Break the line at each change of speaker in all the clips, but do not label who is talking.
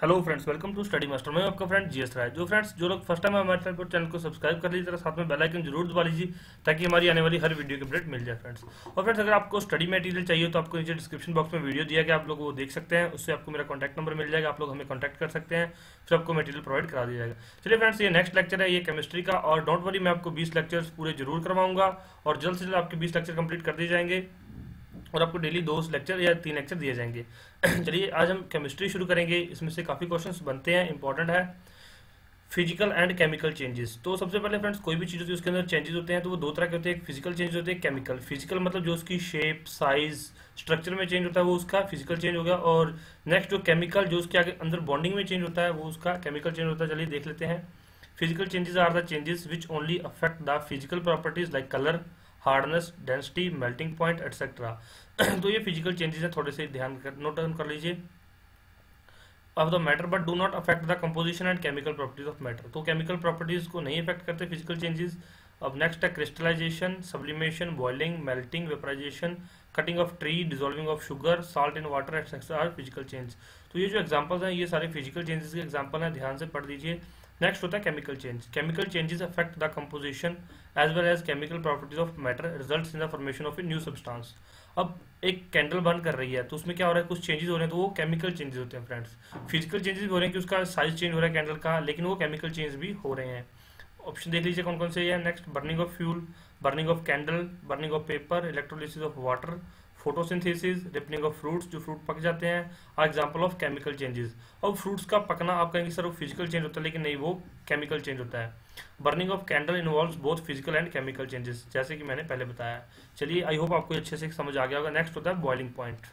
Hello friends, welcome to study master. मैं आपका friend GS Rai. जो लोग फर्स्ट टाइम हमारे चैनल को सब्सक्राइब कर लीजिए, साथ में बेल आइकन जरूर दबा लीजिए ताकि हमारी आने वाली हर वीडियो की अपडेट मिल जाए फ्रेंड्स। और फ्रेंड्स, अगर आपको स्टडी मटेरियल चाहिए तो आपको नीचे डिस्क्रिप्शन बॉक्स में वीडियो दिया गया, आप लोग वो देख सकते हैं। उससे आपको मेरा कॉन्टैक्ट नंबर मिल जाएगा, आप लोग हमें कॉन्टैक्ट कर सकते हैं, फिर आपको मटेरियल प्रोवाइड करा दिया जाएगा। चलिए फ्रेंड्स, ये नेक्स्ट लेक्चर है, ये केमिस्ट्री का। और डोंट वरी, मैं आपको 20 लेक्चर्स पूरे जरूर करवाऊंगा और जल्द से जल्द आपके 20 लेक्चर कंप्लीट कर दिए जाएंगे और आपको डेली 2 लेक्चर या 3 लेक्चर दिए जाएंगे। चलिए आज हम केमिस्ट्री शुरू करेंगे। इसमें से काफ़ी क्वेश्चंस बनते हैं, इंपॉर्टेंट है। Physical and chemical changes. तो सबसे पहले फ्रेंड्स, कोई भी चीज़ होती है उसके अंदर चेंजेस होते हैं, तो वो दो तरह के होते हैं। एक फिजिकल चेंज होते हैं, केमिकल। फिजिकल मतलब जो उसकी शेप, साइज, स्ट्रक्चर में चेंज होता है, वो उसका फिजिकल चेंज हो गया। और नेक्स्ट जो केमिकल, जो उसके आगे अंदर बॉन्डिंग में चेंज होता है, वो उसका केमिकल चेंज होता है। चलिए देख लेते हैं। Physical changes are the changes which only affect the physical properties like colour, hardness, density, melting point etcetera. तो ये फिजिकल चेंजेस है, थोड़े से ध्यान कर नोट डाउन कर लीजिए। Of the matter but do not affect the composition and chemical properties of matter. तो केमिकल प्रॉपर्टीज को नहीं अफेक्ट करते फिजिकल चेंजेस। अब नेक्स्ट है crystallization, sublimation, boiling, melting, vaporization, cutting of tree, dissolving of sugar, salt in water etcetera are physical change. तो ये जो examples हैं, ये सारे फिजिकल चेंजेस के एग्जांपल हैं, ध्यान से पढ़ लीजिए। नेक्स्ट होता है chemical change. Chemical changes affect the composition as well as chemical properties of matter, results in the formation of a new substance. अब एक कैंडल बर्न कर रही है तो उसमें क्या हो रहा है, कुछ चेंजेस हो रहे हैं, तो वो केमिकल चेंजेस होते हैं फ्रेंड्स। फिजिकल चेंजेस भी हो रहे हैं कि उसका साइज चेंज हो रहा है कैंडल का, लेकिन वो केमिकल चेंज भी हो रहे हैं। ऑप्शन देख लीजिए कौन कौन से है। Next, burning of fuel, burning of candle, burning of paper, electrolysis of water, photosynthesis, ripening of fruits, जो फ्रूट पक जाते हैं, are example of chemical changes. अब फ्रूट्स का पकना आप कहेंगे सर वो फिजिकल चेंज होता है, लेकिन नहीं, वो केमिकल चेंज होता है। Burning of candle involves both physical and chemical changes, जैसे कि मैंने पहले बताया। चलिए, आई होप आपको अच्छे से समझ आ गया होगा। नेक्स्ट होता है बॉइलिंग पॉइंट।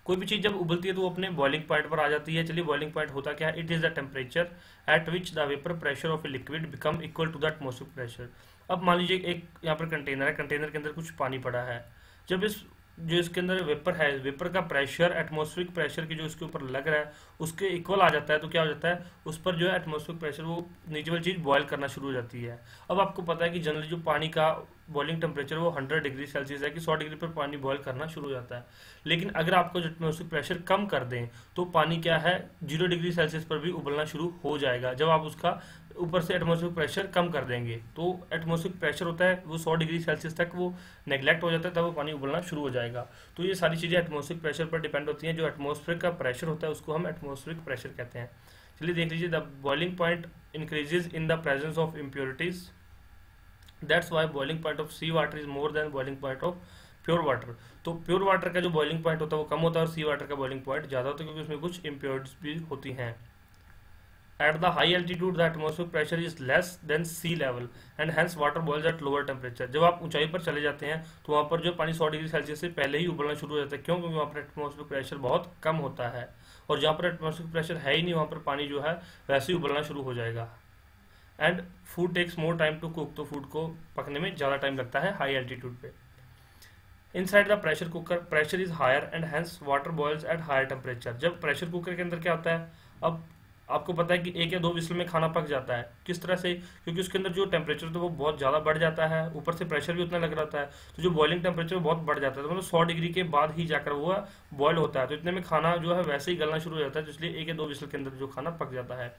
कोई भी चीज जब उबलती है तो वो अपने बॉइलिंग पॉइंट पर आ जाती है। चलिए, बॉइलिंग पॉइंट होता क्या है? It is the temperature at which the vapour pressure of a liquid become equal to the atmospheric pressure. अब मान लीजिए एक यहाँ पर कंटेनर है, कंटेनर के अंदर कुछ पानी पड़ा है। जब इस जो इसके अंदर वेपर है, वेपर का प्रेशर एटमॉस्फेरिक प्रेशर की जो इसके ऊपर लग रहा है उसके इक्वल आ जाता है, तो क्या हो जाता है, उस पर जो है एटमॉस्फेरिक प्रेशर, वो नीचे वाली चीज बॉयल करना शुरू हो जाती है। अब आपको पता है कि जनरली जो पानी का बॉइलिंग टेम्परेचर वो 100 डिग्री सेल्सियस है, कि 100 डिग्री पर पानी बॉयल करना शुरू हो जाता है। लेकिन अगर आपको एटमॉस्फेरिक प्रेशर कम कर दें तो पानी क्या है, 0 डिग्री सेल्सियस पर भी उबलना शुरू हो जाएगा। जब आप उसका ऊपर से एटमॉस्फेरिक प्रेशर कम कर देंगे तो एटमॉस्फेरिक प्रेशर होता है वो 100 डिग्री सेल्सियस तक वो नेग्लेक्ट हो जाता है, तब वो पानी उबलना शुरू हो जाएगा। तो ये सारी चीज़ें एटमॉस्फेरिक प्रेशर पर डिपेंड होती हैं। जो एटमॉस्फेयर का प्रेशर होता है उसको हम एटमॉस्फेरिक प्रेशर कहते हैं। चलिए देख लीजिए। The boiling point increases in the presence of impurities, that's why boiling point of sea water is more than boiling point of pure water. तो प्योर वाटर का जो बॉइलिंग पॉइंट होता है वो कम होता है और सी वाटर का बॉइलिंग पॉइंट ज़्यादा होता है, क्योंकि उसमें कुछ इम्प्योरिटीज भी होती हैं। At the high altitude, the atmospheric pressure is less than sea level and hence water boils at lower temperature। जब आप ऊंचाई पर चले जाते हैं तो वहाँ पर जो पानी 100 डिग्री सेल्सियस से पहले ही उबलना शुरू हो जाता है। क्यों? क्योंकि वहाँ पर एटमॉस्फेरिक प्रेशर बहुत कम होता है, और जहाँ पर एटमॉस्फेरिक प्रेशर है ही नहीं वहाँ पर पानी जो है वैसे ही उबलना शुरू हो जाएगा। And food takes more time to cook, तो फूड को पकने में ज़्यादा टाइम लगता है हाई एल्टीट्यूड पे। Inside the pressure cooker pressure is higher and hence water boils at higher temperature. जब प्रेशर कुकर के अंदर क्या होता है, अब आपको पता है कि 1 या 2 विसल में खाना पक जाता है। किस तरह से? क्योंकि उसके अंदर जो टेम्परेचर होता है वो बहुत ज़्यादा बढ़ जाता है, ऊपर से प्रेशर भी उतना लग रहा है, तो जो बॉइलिंग टेम्परेचर बहुत बढ़ जाता है, तो मतलब 100 डिग्री के बाद ही जाकर वो बॉयल होता है। तो इतने में खाना जो है वैसे ही गलना शुरू हो जाता है, तो इसलिए 1 या 2 विसल के अंदर जो खाना पक जाता है।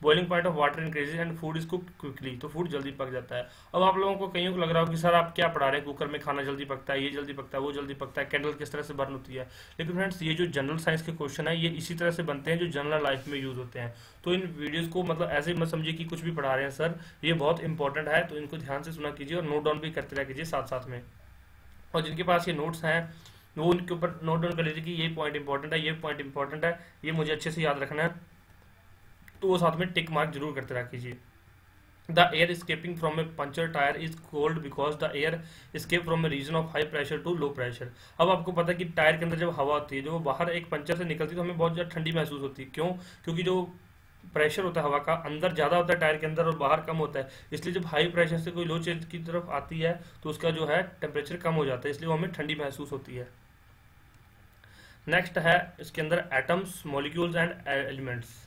Boiling point of water increases and food is cooked quickly, तो फूड जल्दी पक जाता है। अब आप लोगों को कईयों को लग रहा हो कि सर आप क्या पढ़ा रहे हैं, कुकर में खाना जल्दी पकता है, ये जल्दी पकता है, वो जल्दी पकता है, कैंडल किस तरह से बर्न होती है। लेकिन फ्रेंड्स, ये जो जनरल साइंस के क्वेश्चन है ये इसी तरह से बनते हैं जो जनरल लाइफ में यूज होते हैं। तो इन वीडियोस को मतलब ऐसे मत समझिए कि कुछ भी पढ़ा रहे हैं सर, ये बहुत इंपॉर्टेंट है, तो इनको ध्यान से सुना कीजिए और नोट डाउन भी करते रह कीजिए साथ साथ में। और जिनके पास ये नोट्स हैं वो उनके ऊपर नोट डाउन कर लीजिए कि ये पॉइंट इंपॉर्टेंट है, ये पॉइंट इंपॉर्टेंट है, ये मुझे अच्छे से याद रखना है, तो वो साथ में टिक मार्क जरूर करते रह कीजिए। The air escaping from a puncture tyre is cold because the air escape from a region of high pressure to low pressure. अब आपको पता है कि टायर के अंदर जब हवा होती है, जो बाहर एक पंचर से निकलती है, तो हमें बहुत ज़्यादा ठंडी महसूस होती है। क्यों? क्योंकि जो प्रेशर होता है हवा का अंदर ज़्यादा होता है टायर के अंदर और बाहर कम होता है, इसलिए जब हाई प्रेशर से कोई लो चीज की तरफ आती है तो उसका जो है टेम्परेचर कम हो जाता है, इसलिए वो हमें ठंडी महसूस होती है। नेक्स्ट है इसके अंदर एटम्स, मॉलिक्यूल्स एंड एलिमेंट्स।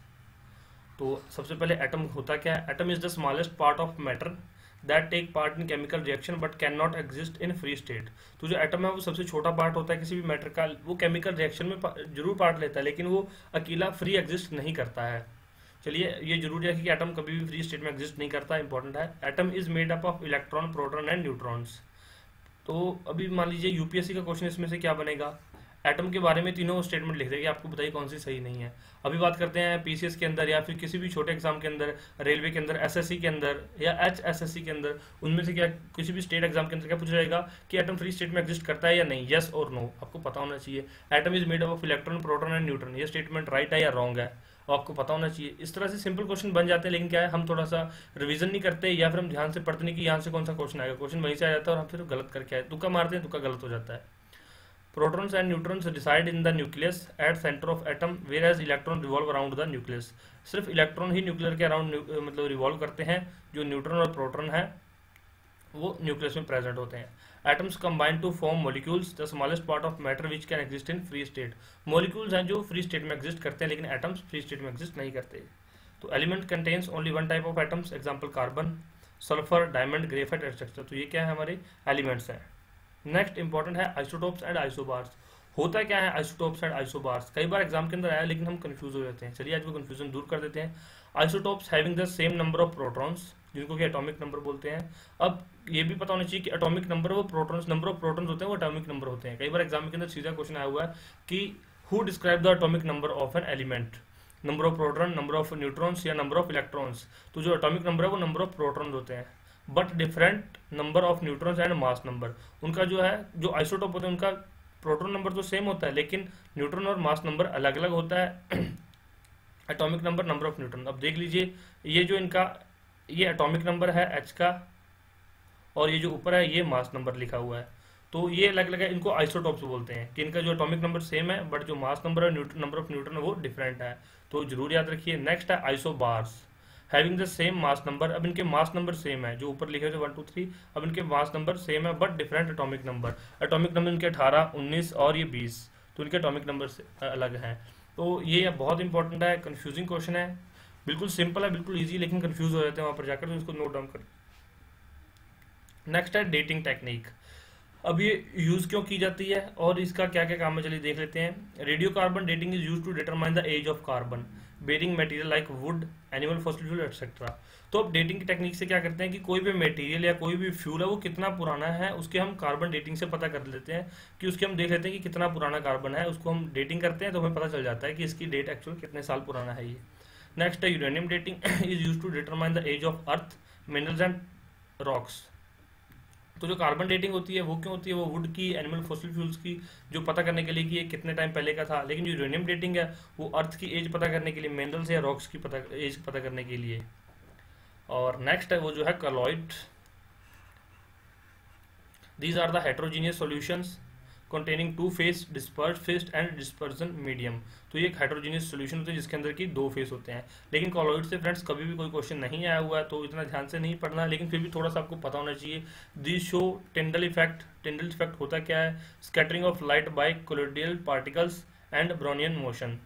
तो सबसे पहले एटम होता क्या है? Atom is the smallest part of matter that take part in chemical reaction but can not exist in free state. तो जो एटम है वो सबसे छोटा पार्ट होता है किसी भी मैटर का, वो केमिकल रिएक्शन में जरूर पार्ट लेता है लेकिन वो अकेला फ्री एग्जिस्ट नहीं करता है। चलिए ये जरूरी है कि एटम कभी भी फ्री स्टेट में एग्जिस्ट नहीं करता, इंपॉर्टेंट है। Atom is made up of electron, proton and neutrons. तो अभी मान लीजिए यूपीएससी का क्वेश्चन इसमें से क्या बनेगा, एटम के बारे में तीनों स्टेटमेंट लिख देगी, आपको बताइए कौन सी सही नहीं है। अभी बात करते हैं पीसीएस के अंदर या फिर किसी भी छोटे एग्जाम के अंदर, रेलवे के अंदर, एसएससी के अंदर या एचएसएससी के अंदर, उनमें से क्या किसी भी स्टेट एग्जाम के अंदर क्या पूछा जाएगा कि एटम फ्री स्टेट में एग्जिस्ट करता है या नहीं, यस और नो, आपको पता होना चाहिए। Atom is made up of electron, proton and neutron, ये स्टेटमेंट राइट है या रॉन्ग है, और आपको पता होना चाहिए। इस तरह से सिंपल क्वेश्चन बन जाते हैं, लेकिन क्या है हम थोड़ा सा रिवीजन नहीं करते या फिर हम ध्यान से पढ़ते नहीं कि यहाँ से कौन सा क्वेश्चन आएगा, क्वेश्चन वहीं से आ जाता है और हम फिर गलत करके आए, तुक्का मारते हैं, तुक्का गलत हो जाता है। Protons and neutrons reside in the nucleus at center of atom, whereas electron revolve around the nucleus। सिर्फ इलेक्ट्रॉन ही न्यूक्लियर के अराउंड मतलब रिवॉल्व करते हैं, जो न्यूट्रॉन और प्रोटॉन है वो न्यूक्लियस में प्रेजेंट होते हैं। Atoms combine to form molecules, the smallest part of matter which can exist in free state. Molecules हैं जो फ्री स्टेट में एग्जिस्ट करते हैं, लेकिन एटम्स फ्री स्टेट में एग्जिस्ट नहीं करते। तो element contains only one type of atoms, example carbon, sulphur, diamond, graphite etcetera. तो ये क्या है, हमारे एलिमेंट्स हैं। नेक्स्ट इंपॉर्टेंट है आइसोटोप्स एंड आइसोबार्स। होता क्या है आइसोटोप्स एंड आइसोबार्स, कई बार एग्जाम के अंदर आया लेकिन हम कंफ्यूज हो जाते हैं। चलिए आज वो कंफ्यूजन दूर कर देते हैं। Isotopes having the same number of protons, जिनको कि एटॉमिक नंबर बोलते हैं। अब ये भी पता होना चाहिए कि एटॉमिक नंबर वो प्रोटॉन्स, नंबर ऑफ प्रोटॉन्स होते हैं वो एटॉमिक नंबर होते हैं। कई बार एग्जाम के अंदर सीधा क्वेश्चन आया हुआ है कि who describe the atomic number of an element, number of proton, number of neutrons या नंबर ऑफ इलेक्ट्रॉन्स। तो जो एटॉमिक नंबर है वो नंबर ऑफ प्रोटॉन्स होते हैं, but different number of neutrons and mass number. उनका जो है जो आइसोटोप होते हैं उनका प्रोटॉन नंबर तो सेम होता है लेकिन न्यूट्रॉन और मास नंबर अलग अलग होता है। Atomic number, number of neutron. अब देख लीजिए ये जो इनका ये एटॉमिक नंबर है एच का, और ये जो ऊपर है ये मास नंबर लिखा हुआ है, तो ये अलग अलग है, इनको आइसोटोप्स बोलते हैं कि इनका जो एटॉमिक नंबर सेम है बट जो मास नंबर है, नंबर ऑफ न्यूट्रॉन वो डिफरेंट है। तो जरूर याद रखिए। नेक्स्ट है isobars, having the same mass number. अब इनके मास नंबर सेम है, जो ऊपर लिखे हुए 1 2 3, अब इनके मास नंबर सेम है but different atomic number. Atomic number इनके 18, 19 और ये 20, तो इनके एटॉमिक नंबर से अलग हैं। तो ये बहुत इंपॉर्टेंट है, कंफ्यूजिंग क्वेश्चन है, बिल्कुल सिंपल है, बिल्कुल ईजी, लेकिन कंफ्यूज हो जाते हैं वहां पर जाकर, तो इसको नोट डाउन करें। नेक्स्ट है डेटिंग टेक्निक। अब ये यूज क्यों की जाती है और इसका क्या क्या काम है, चलिए देख लेते हैं। Radio carbon dating is use to determine the age of carbon bearing material like wood, animal fossil fuel etcetera. तो अब डेटिंग की टेक्निक से क्या करते हैं कि कोई भी मटेरियल या कोई भी फ्यूल है वो कितना पुराना है उसके हम कार्बन डेटिंग से पता कर लेते हैं, कि उसके हम देख लेते हैं कि कितना पुराना कार्बन है, उसको हम डेटिंग करते हैं तो हमें पता चल जाता है कि इसकी डेट एक्चुअल कितने साल पुराना है ये। नेक्स्ट है uranium dating is use to determine the age of earth, minerals and rocks. तो जो कार्बन डेटिंग होती है वो क्यों होती है, वो वुड की, एनिमल फॉसिल फ्यूल्स की, जो पता करने के लिए कि ये कितने टाइम पहले का था। लेकिन जो यूरेनियम डेटिंग है वो अर्थ की एज पता करने के लिए, मिनरल्स या रॉक्स की एज पता करने के लिए। और नेक्स्ट है वो जो है colloid. These are the heterogeneous solutions containing two phase, disperse phase and dispersion medium. तो ये एक हेट्रोजीनियस सॉल्यूशन होते हैं जिसके अंदर की 2 फेस होते हैं। लेकिन कॉलॉइड से फ्रेंड्स कभी भी कोई क्वेश्चन नहीं आया हुआ है तो इतना ध्यान से नहीं पढ़ना, लेकिन फिर भी थोड़ा सा आपको पता होना चाहिए। This show Tyndall effect. Tyndall effect होता क्या है, scattering of light by colloidal particles and Brownian motion.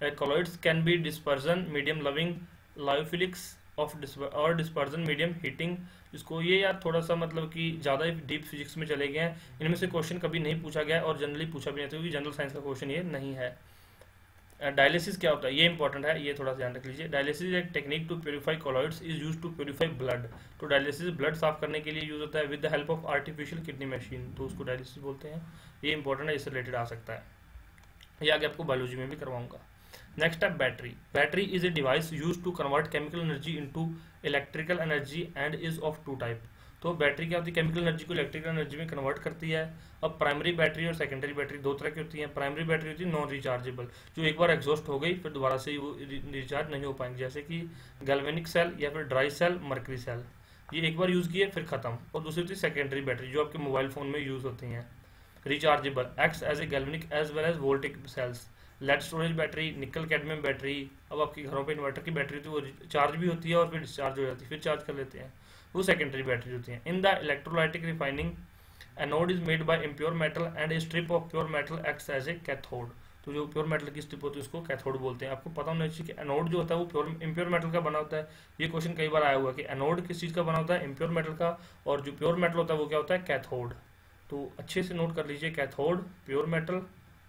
Colloids can be dispersion medium loving lyophilics of और डिस्पर्जन मीडियम हीटिंग। इसको ये यार थोड़ा सा मतलब कि ज़्यादा ही डीप फिजिक्स में चले गए हैं, इनमें से क्वेश्चन कभी नहीं पूछा गया और जनरली पूछा भी नहीं था क्योंकि जनरल साइंस का क्वेश्चन ये नहीं है। डायलिसिस क्या होता है, ये इंपॉर्टेंट है, ये थोड़ा सा ध्यान रख लीजिए। डायलिसिस एक technique to purify colloids is use to purify blood. तो डायलिसिस ब्लड साफ करने के लिए यूज होता है with the help of artificial kidney machine, तो उसको डायलिसिस बोलते हैं। ये इंपॉर्टेंट है, इससे रिलेटेड आ सकता है, ये आगे आपको बायोलॉजी में भी करवाऊंगा। नेक्स्ट है battery. Battery is a device use to convert chemical energy into electrical energy and is of 2 type. तो बैटरी क्या होती है, केमिकल एनर्जी को इलेक्ट्रिकल एनर्जी में कन्वर्ट करती है। अब प्राइमरी बैटरी और सेकेंडरी बैटरी 2 तरह की होती हैं। प्राइमरी बैटरी होती है नॉन रिचार्जेबल, जो एक बार एग्जॉस्ट हो गई फिर दोबारा से वो रिचार्ज नहीं हो पाएंगे, जैसे कि गैल्वेनिक सेल या फिर ड्राई सेल, मर्करी सेल, ये एक बार यूज किए फिर खत्म। और दूसरी होती है सेकेंडरी बैटरी, जो आपके मोबाइल फोन में यूज होती हैं। Rechargeable, acts as a galvanic as well as voltaic cells. Lead storage battery, nickel cadmium battery. अब आपके घरों पे इन्वर्टर की बैटरी तो वो चार्ज भी होती है और फिर डिस्चार्ज हो जाती है, फिर चार्ज कर लेते हैं, वो सेकेंडरी बैटरी होती है। In the electrolytic refining anode is made by impure metal and a strip of pure metal acts as a cathode. तो जो प्योर मेटल की स्ट्रिप होती है उसको कैथोड बोलते हैं। आपको पता होना चाहिए कि एनोड जो होता है वो प्योर इम्प्योर मेटल का बना होता है। ये क्वेश्चन कई बार आया हुआ है कि एनोड किस चीज़ का बना होता है, इम्प्योर मेटल का, और जो प्योर मेटल होता है वो क्या होता है, कैथोड। तो अच्छे से नोट कर लीजिए, कैथोड प्योर मेटल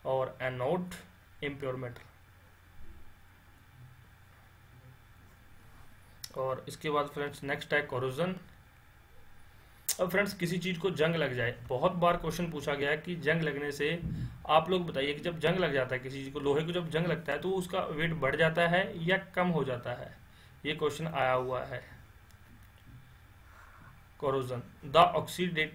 और एनोड इम्प्योर मेटल। और इसके बाद फ्रेंड्स नेक्स्ट है कोरोजन। अब फ्रेंड्स किसी चीज़ को जंग लग जाए, बहुत बार क्वेश्चन पूछा गया है कि जंग लगने से, आप लोग बताइए कि जब जंग लग जाता है किसी चीज़ को, लोहे को जब जंग लगता है तो उसका वेट बढ़ जाता है या कम हो जाता है, ये क्वेश्चन आया हुआ है। Corrosion, the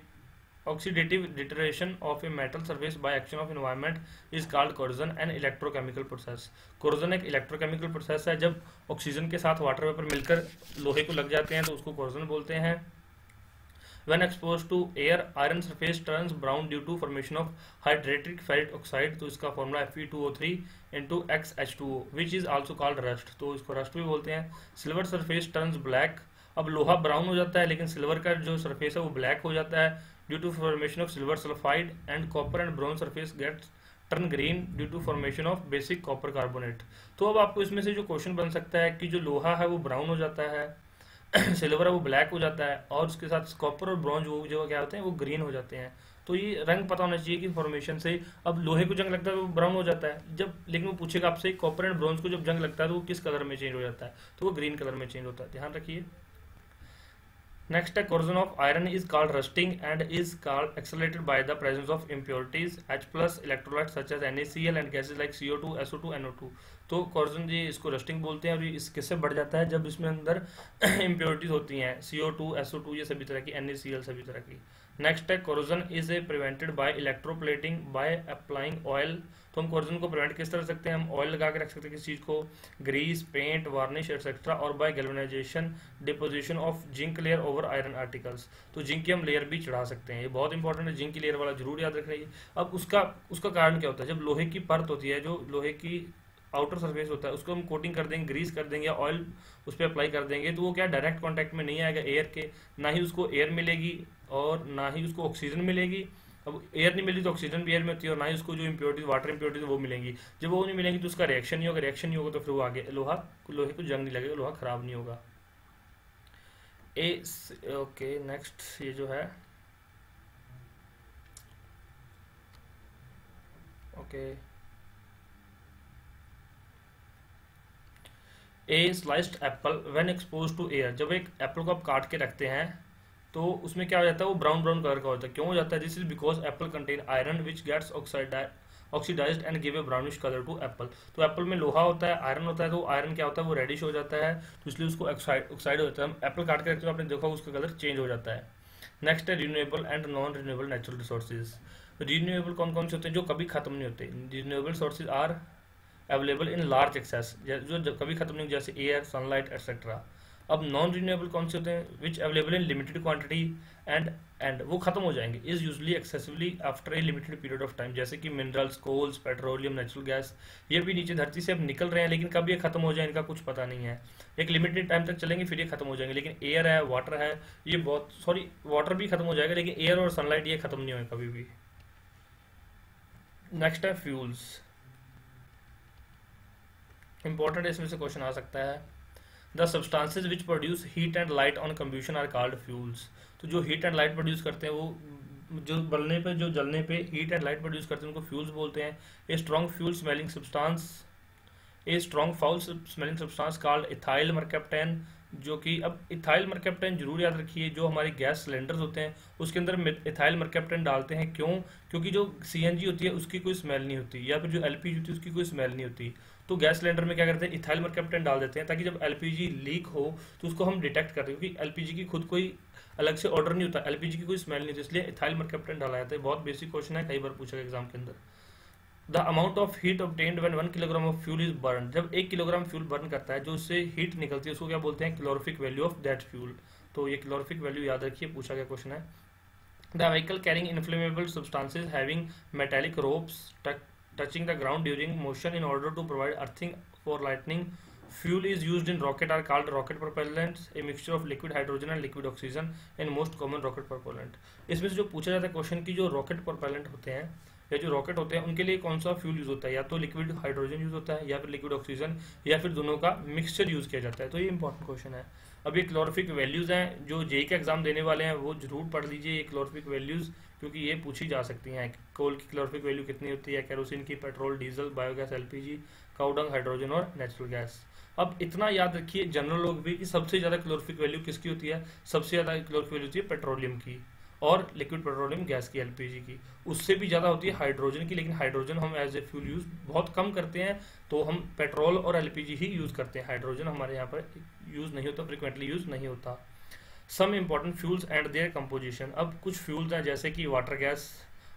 oxidative deterioration of a metal surface by action of environment is called corrosion, an electrochemical process। Corrosion एक इलेक्ट्रोकेमिकल प्रोसेस है, जब ऑक्सीजन के साथ वाटर वेपर मिलकर लोहे को लग जाते हैं तो उसको कोरोजन बोलते हैं। When exposed to air, iron surface turns brown due to formation of hydrated ferric oxide, तो इसका formula Fe2O3 into XH2O which is also called rust, तो इसको रस्ट भी बोलते हैं। सिल्वर surface turns black, अब लोहा ब्राउन हो जाता है लेकिन सिल्वर का जो सरफेस है वो ब्लैक हो जाता है due to formation of silver sulphide, and copper and brown surface gets turn green due to formation of basic copper carbonate. तो अब आपको इसमें से जो क्वेश्चन बन सकता है कि जो लोहा है वो ब्राउन हो जाता है, सिल्वर है वो ब्लैक हो जाता है, और उसके साथ कॉपर और ब्रॉन्ज वो जो क्या होते हैं वो ग्रीन हो जाते हैं। तो ये रंग पता होना चाहिए कि फॉर्मेशन से, अब लोहे को जंग लगता है तो वो ब्राउन हो जाता है जब, लेकिन वो पूछेगा आपसे कॉपर एंड ब्रॉन्ज को जब जंग लगता है तो वो किस कलर में चेंज हो जाता है, तो वो ग्रीन कलर में चेंज होता है, ध्यान रखिए। नेक्स्ट है corrosion of iron is called rusting and is called accelerated by the presence of impurities H+ electrolytes such as NaCl and gases like CO2, SO2, NO2। तो corrosion जी इसको rusting बोलते हैं, और इस किससे बढ़ जाता है जब इसमें अंदर impurities होती हैं, CO2, SO2 ये सभी तरह की, NaCl सभी तरह की। नेक्स्ट है corrosion is prevented by electroplating by applying oil। तो हम corrosion को प्रिवेंट किस तरह कर सकते हैं, हम ऑयल लगा के रख सकते हैं किसी चीज़ को, ग्रीस, पेंट, वार्निश एक्सेट्रा, और by galvanization deposition of zinc layer over iron articles. तो जिंक की हम लेयर भी चढ़ा सकते हैं, ये बहुत इंपॉर्टेंट है, जिंक की लेयर वाला जरूर याद रखना है। अब उसका कारण क्या होता है, जब लोहे की परत होती है, जो लोहे की आउटर सरफेस होता है, उसको हम कोटिंग कर देंगे, ग्रीस कर देंगे या ऑयल उस पर अप्लाई कर देंगे, तो वो क्या डायरेक्ट कांटेक्ट में नहीं आएगा एयर के, ना ही उसको एयर मिलेगी और ना ही उसको ऑक्सीजन मिलेगी। अब एयर नहीं मिली तो ऑक्सीजन भी एयर में होती है, और ना ही उसको जो इम्प्योरिटीज वाटर इम्प्योरिटीज वो मिलेंगी। जब वो नहीं मिलेंगी तो उसका रिएक्शन नहीं होगा, रिएक्शन नहीं होगा तो फिर वो आगे लोहे को जंग नहीं लगेगा, लोहा खराब नहीं होगा। ओके नेक्स्ट ये जो है okay a sliced apple when expose to air, जब एक एप्पल को आप काट के रखते हैं तो उसमें क्या हो जाता है, वो ब्राउन ब्राउन कलर का होता है। क्यों हो जाता है, this is because apple contain iron which gets oxidized and give a brownish colour to apple. तो एप्पल में लोहा होता है, आयरन होता है, तो आयरन क्या होता है वो रेडिश हो जाता है, तो इसलिए उसको ऑक्साइड हो जाता है। हम एप्पल काट के रखते हो, आपने देखा उसका कलर चेंज हो जाता है। नेक्स्ट है renewable and non renewable natural resources. Renewable कौन कौन से होते हैं, जो कभी खत्म नहीं होते। Renewable sources are available in large excess, जो कभी खत्म नहीं, जैसे एयर, सनलाइट एक्सेट्रा। अब नॉन रिन्यूएबल कौन से होते हैं, which available in limited quantity and वो खत्म हो जाएंगे, is usually excessively after a limited period of time, जैसे कि minerals, coals, petroleum, natural gas. ये भी नीचे धरती से अब निकल रहे हैं, लेकिन कब ये खत्म हो जाए इनका कुछ पता नहीं है, एक लिमिटेड टाइम तक चलेंगे फिर ये खत्म हो जाएंगे। लेकिन एयर है, वाटर है, ये वाटर भी खत्म हो जाएगा, लेकिन एयर और सनलाइट ये खत्म नहीं होंगे कभी भी। नेक्स्ट है फ्यूल्स, इंपॉर्टेंट इसमें से क्वेश्चन आ सकता है। The substances which produce heat and light on combustion are called fuels. तो जो हीट एंड लाइट प्रोड्यूस करते हैं, वो जो जलने पे हीट एंड लाइट प्रोड्यूस करते हैं उनको फ्यूल्स बोलते हैं। A strong foul smelling substance called ethyl mercaptan, जो कि अब इथाइल मरकैप्टेन जरूर याद रखिए, जो हमारे गैस सिलेंडर्स होते हैं उसके अंदर इथाइल मरकैप्टेन डालते हैं। क्यों, क्योंकि जो सीएनजी होती है उसकी कोई स्मेल नहीं होती, या फिर जो एलपीजी होती है उसकी कोई स्मेल नहीं होती। तो गैस सिलेंडर में क्या करते हैं, इथाइल मरकैप्टेन डाल देते हैं, ताकि जब एलपीजी लीक हो तो उसको हम डिटेक्ट कर दें, क्योंकि एलपीजी की खुद कोई अलग से ऑर्डर नहीं होता, एलपीजी की कोई स्मेल नहीं होती, इसलिए इथाइल मरकैप्टेन डाला जाता है। बहुत बेसिक क्वेश्चन है, कई बार पूछा गया एग्जाम के अंदर। The amount of heat obtained when 1 kilogram of fuel is burn, जब 1 किलोग्राम फ्यूल बर्न करता है, जो उससे हीट निकलती है उसको क्या बोलते हैं, calorific value of that fuel. तो ये कैलोरीफिक वैल्यू याद रखिए, पूछा गया क्वेश्चन है। The vehicle carrying inflammable substances having metallic ropes touching the ground during motion in order to provide earthing for lightning fuel is used in rocket are called rocket propellants, a mixture of liquid hydrogen and liquid oxygen in most common rocket propellant। इसमें से जो पूछा जाता है question की, जो rocket propellant होते हैं या जो रॉकेट होते हैं उनके लिए कौन सा फ्यूल यूज होता है, या तो लिक्विड हाइड्रोजन यूज होता है या फिर लिक्विड ऑक्सीजन या फिर दोनों का मिक्सचर यूज किया जाता है। तो ये इंपॉर्टेंट क्वेश्चन है। अब ये क्लोरोफिक वैल्यूज हैं, जो जेई का एग्जाम देने वाले हैं वो जरूर पढ़ लीजिए ये क्लोरोफिक वैल्यूज, क्योंकि ये पूछी जा सकती हैं। कोल की क्लोरोफिक वैल्यू कितनी होती है, केरोसिन की, petrol, diesel, biogas, LPG, cow dung, hydrogen और नेचुरल गैस। अब इतना याद रखिए जनरल लोग भी कि सबसे ज्यादा क्लोरोफिक वैल्यू किसकी होती है, सबसे ज्यादा क्लोरोफिक वैल्यू होती है पेट्रोलियम की और लिक्विड पेट्रोलियम गैस की, एलपीजी की। उससे भी ज्यादा होती है हाइड्रोजन की, लेकिन हाइड्रोजन हम एज ए फ्यूल यूज बहुत कम करते हैं, तो हम पेट्रोल और एलपीजी ही यूज करते हैं। हाइड्रोजन हमारे यहाँ पर यूज नहीं होता, फ्रिक्वेंटली यूज नहीं होता। Some important fuels and their composition. अब कुछ फ्यूल्स हैं जैसे कि वाटर गैस।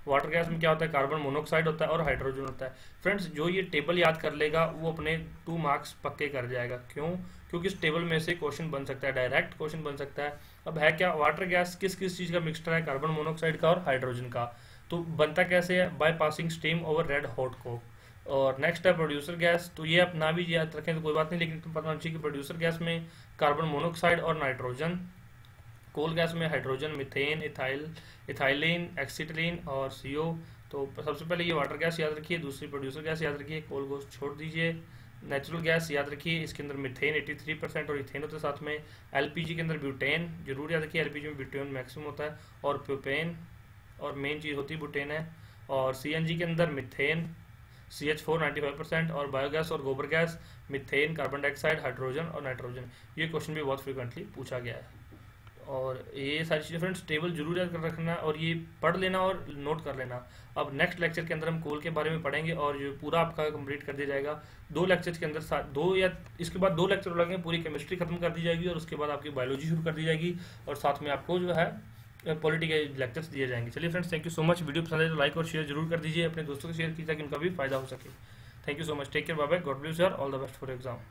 वाटर गैस में क्या होता है, कार्बन मोनोऑक्साइड होता है और हाइड्रोजन होता है। फ्रेंड्स जो ये टेबल याद कर लेगा वो अपने 2 मार्क्स पक्के कर जाएगा। क्यों? क्योंकि इस टेबल में से क्वेश्चन बन सकता है, डायरेक्ट क्वेश्चन बन सकता है। अब है क्या, वाटर गैस किस किस चीज का मिक्सचर है, कार्बन मोनोऑक्साइड का और हाइड्रोजन का। तो बनता कैसे है, by passing steam over red hot Coke. और नेक्स्ट है प्रोड्यूसर गैस। तो ये आप ना भी याद रखें तो कोई बात नहीं, लेकिन पता होना चाहिए कि प्रोड्यूसर गैस में कार्बन मोनोऑक्साइड और नाइट्रोजन, कोल गैस में हाइड्रोजन, मीथेन, इथाइलिन, एक्सीटिलीन और सीओ। तो सबसे पहले ये वाटर गैस याद रखिए, दूसरी प्रोड्यूसर गैस याद रखिए, कोल को छोड़ दीजिए। नेचुरल गैस याद रखिए, इसके अंदर मीथेन 83% और इथेन होता है साथ में। एलपीजी के अंदर ब्यूटेन जरूर याद रखिए, एलपीजी में ब्यूटेन मैक्सिमम होता है और प्रोपेन, और मेन चीज़ होती है ब्यूटेन है। और सीएनजी के अंदर मीथेन CH4 95% और बायोगैस और गोबर gas methane, carbon dioxide, hydrogen और नाइट्रोजन। ये क्वेश्चन भी बहुत फ्रिक्वेंटली पूछा गया है। और ये सारी चीज़ें फ्रेंड्स टेबल जरूर याद कर रखना और ये पढ़ लेना और नोट कर लेना। अब नेक्स्ट लेक्चर के अंदर हम कोल के बारे में पढ़ेंगे और जो पूरा आपका कंप्लीट कर दिया जाएगा 2 लेक्चर्स के अंदर। 2 या इसके बाद 2 लेक्चर लगेंगे, पूरी केमिस्ट्री खत्म कर दी जाएगी और उसके बाद आपकी बायोलॉजी शुरू कर दी जाएगी और साथ में आपको जो है पॉलिटी के लेक्चर्स दिए जाएंगे। चलिए friends, thank you so much. Video पसंद है तो लाइक और शेयर जरूर कर दीजिए, अपने दोस्तों को शेयर कीजिए ताकि उनका भी फायदा हो सके। Thank you so much, take care, bye bye, God bless you, all the best for exam.